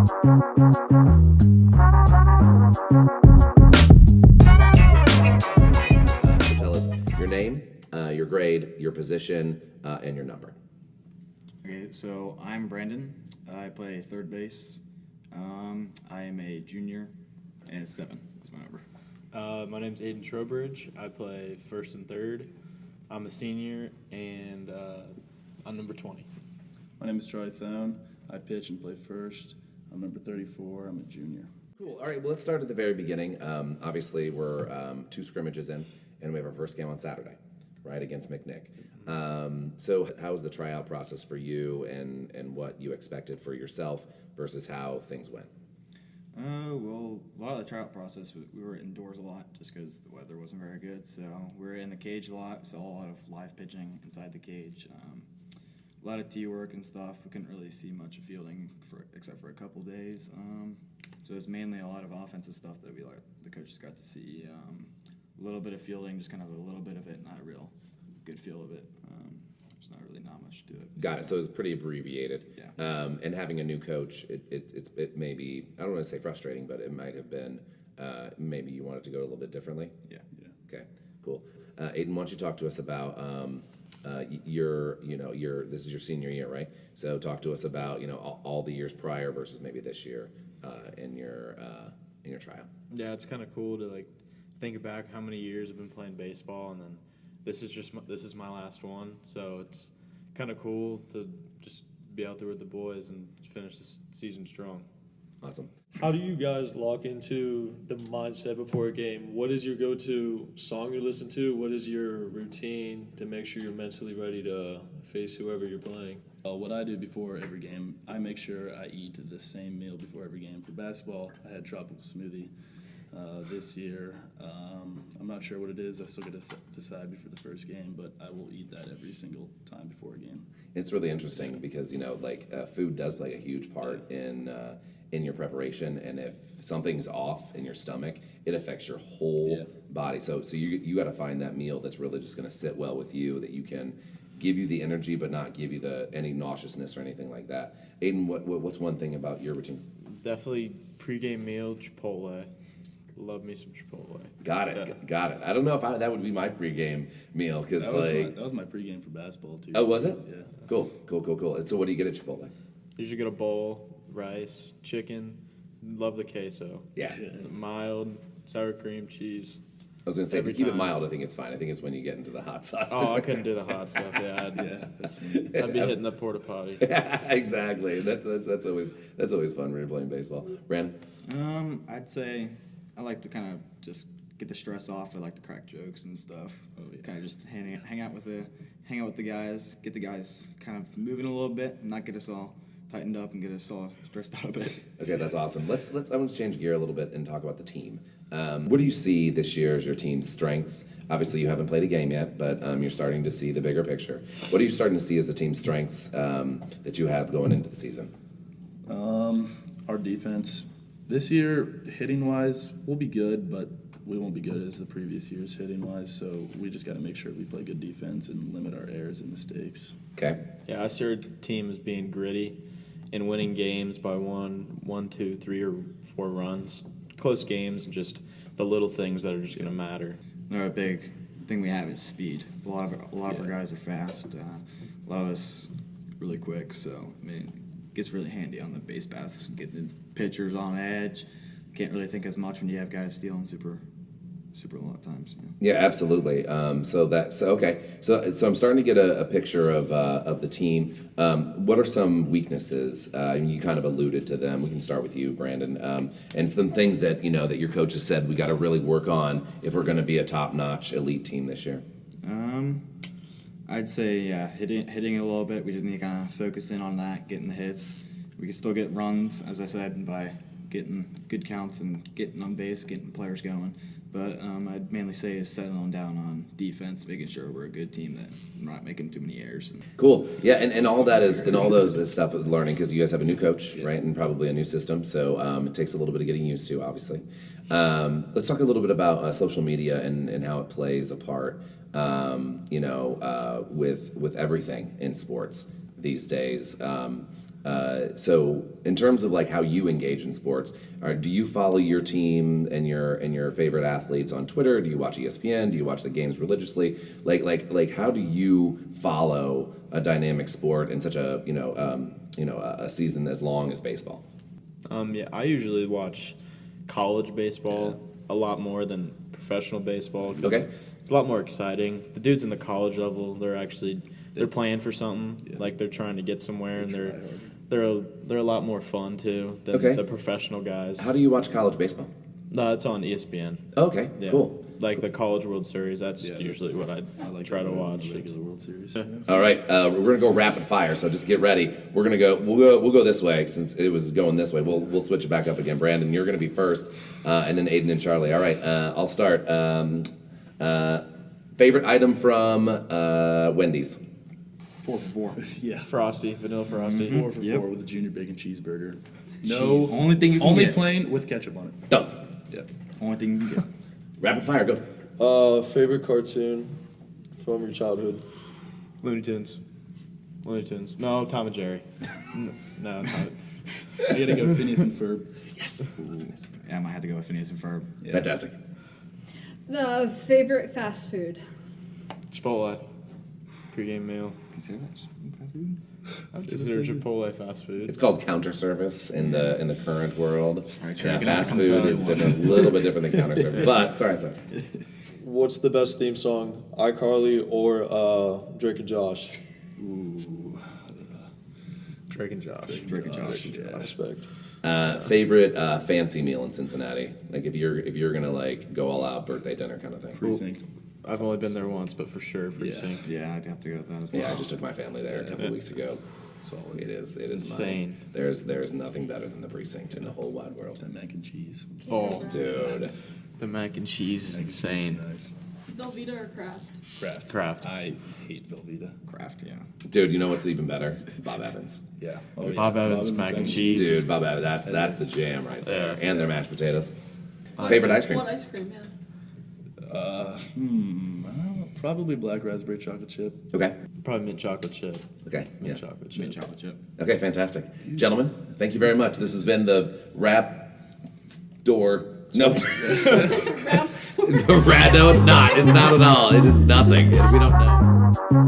So tell us your name, your grade, your position, and your number. Okay, so I'm Brandon. I play third base. I am a junior, and 7 is my number. My name's Aidan Trowbridge. I play first and third. I'm a senior, and I'm number 20. My name is Charlie Thon. I pitch and play first. I'm number 34. I'm a junior. Cool. All right, well, let's start at the very beginning. Obviously, we're 2 scrimmages in, and we have our first game on Saturday, right, against McNick. So how was the tryout process for you, and what you expected for yourself versus how things went? Well, a lot of the tryout process, we were indoors a lot just because the weather wasn't very good. So we were in the cage a lot. We saw a lot of live pitching inside the cage. A lot of tee work and stuff. We couldn't really see much of fielding except for a couple days. So it was mainly a lot of offensive stuff that the coaches got to see. A little bit of fielding, just kind of a little bit of it, not a real good feel of it. There's not much to it. Got it. So it was pretty abbreviated. Yeah. And having a new coach, it may be, I don't want to say frustrating, but it might have been, maybe you wanted to go a little bit differently. Yeah. Okay, cool. Aidan, why don't you talk to us about this is your senior year, right? So talk to us about all the years prior versus maybe this year in your trial. Yeah, it's kind of cool to think back how many years I've been playing baseball, and then this is my last one. So it's kind of cool to just be out there with the boys and finish this season strong. Awesome. How do you guys lock into the mindset before a game? What is your go-to song you listen to? What is your routine to make sure you're mentally ready to face whoever you're playing? What I do before every game, I make sure I eat the same meal before every game. For basketball, I had tropical smoothie this year. I'm not sure what it is. I still got to decide before the first game, but I will eat that every single time before a game. It's really interesting because food does play a huge part in your preparation, and if something's off in your stomach, it affects your whole body. So you got to find that meal that's really just going to sit well with you, that you can give you the energy but not give you any nauseousness or anything like that. Aidan, what's one thing about your routine? Definitely pregame meal, Chipotle. Love me some Chipotle. Got it. I don't know if that would be my pregame meal because that was my pregame for basketball too. Oh, was it? Yeah. Cool. And so what do you get at Chipotle? Usually get a bowl, rice, chicken. Love the queso. Yeah. Mild, sour cream, cheese. I was going to say, if you Every keep it time. mild, I think it's fine. I think it's when you get into the hot sauce. Oh, I couldn't do the hot stuff. Yeah, I'd be hitting the porta potty. Exactly. That's always fun when you're playing baseball. Brandon? I'd say I like to kind of just get the stress off. I like to crack jokes and stuff. Kind of just hang out with the guys, get the guys kind of moving a little bit, and not get us all tightened up and get us all stressed out a bit. Okay, that's awesome. I want to change gear a little bit and talk about the team. What do you see this year as your team's strengths? Obviously, you haven't played a game yet, but you're starting to see the bigger picture. What are you starting to see as the team's strengths that you have going into the season? Our defense this year, hitting-wise, we'll be good, but we won't be good as the previous years hitting-wise. So we just got to make sure we play good defense and limit our errors and mistakes. Okay. Yeah, I see our team as being gritty and winning games by one, 2, 3, or 4 runs. Close games and just the little things that are just going to matter. Another big thing we have is speed. A lot of our guys are fast. A lot of us really quick. So it gets really handy on the base paths, getting the pitchers on edge. Can't really think as much when you have guys stealing super a lot of times. Yeah, absolutely. Okay. So I'm starting to get a picture of the team. What are some weaknesses? You kind of alluded to them. We can start with you, Brandon. And some things that that your coach has said we got to really work on if we're going to be a top-notch elite team this year. I'd say hitting a little bit. We just need to kind of focus in on that, getting the hits. We can still get runs, as I said, by getting good counts and getting on base, getting players going. But I'd mainly say is settling down on defense, making sure we're a good team that we're not making too many errors. Cool. Yeah, and all that is and all those is stuff with learning because you guys have a new coach, right, and probably a new system. So it takes a little bit of getting used to, obviously. Let's talk a little bit about social media and how it plays a part, with everything in sports these days. So in terms of like how you engage in sports, do you follow your team and your favorite athletes on Twitter? Do you watch ESPN? Do you watch the games religiously? Like how do you follow a dynamic sport in such a a season as long as baseball? Yeah, I usually watch college baseball a lot more than professional baseball. 'Cause Okay. it's a lot more exciting. The dudes in the college level, they're playing for something. Like they're trying to get somewhere, and they're a lot more fun too than Okay. the professional guys. How do you watch college baseball? No, it's on ESPN. Okay, Yeah. cool. Like the College World Series, that's Yeah, usually what I like try to the watch. regular World Series. All right, we're gonna go rapid fire. So just get ready. We'll go this way since it was going this way. We'll switch it back up again. Brandon, you're gonna be first, and then Aiden and Charlie. All right, I'll start. Favorite item from Wendy's. 4 for 4. Yeah. Frosty, vanilla frosty. 4 for Yep. 4 with a junior bacon cheeseburger. No, Cheese. Only thing you can only get. plain with ketchup on it. Done. Yeah. Only thing you can get. Rapid fire, go. Favorite cartoon from your childhood? Looney Tunes. No, Tom and Jerry. No, Tom. I gotta go Phineas and Ferb. Yes. Yeah, I might have to go with Phineas and Ferb. Yeah. Fantastic. The favorite fast food. Chipotle. Pre-game meal. Consider that fast food? I would consider Chipotle fast food. It's called counter service in the current world. Right, Yeah, sure. fast food is different, a little bit different than counter service. But sorry. What's the best theme song, iCarly or Drake and Josh? Drake and Josh. Drake and Josh. Respect. Favorite fancy meal in Cincinnati? Like if you're gonna like go all out birthday dinner kind of thing. Precinct. I've only been there once, but for sure, precinct. Yeah, I'd have to go with that as well. Yeah, I just took my family there a couple of weeks ago. So it is Insane. There's nothing better than the precinct in the whole wide world. That mac and cheese. Oh, Dude. the mac and cheese is insane. Nice. Velveeta or Kraft? Kraft. I hate Velveeta. Kraft, yeah. Dude, you know what's even better? Bob Evans. Yeah. Oh, Bob Evans mac and cheese. Dude, Bob Evans, that's the jam right there. Yeah. And their mashed potatoes. Favorite ice cream? What ice cream, yeah. Probably black raspberry chocolate chip. Okay. Probably mint chocolate chip. Okay. Yeah. Mint chocolate chip. Mint chocolate chip. Okay, fantastic. Gentlemen, thank you very much. This has been the Rap Store. No. Rap store. The Rat. No, it's not. It's not at all. It is nothing. We don't know.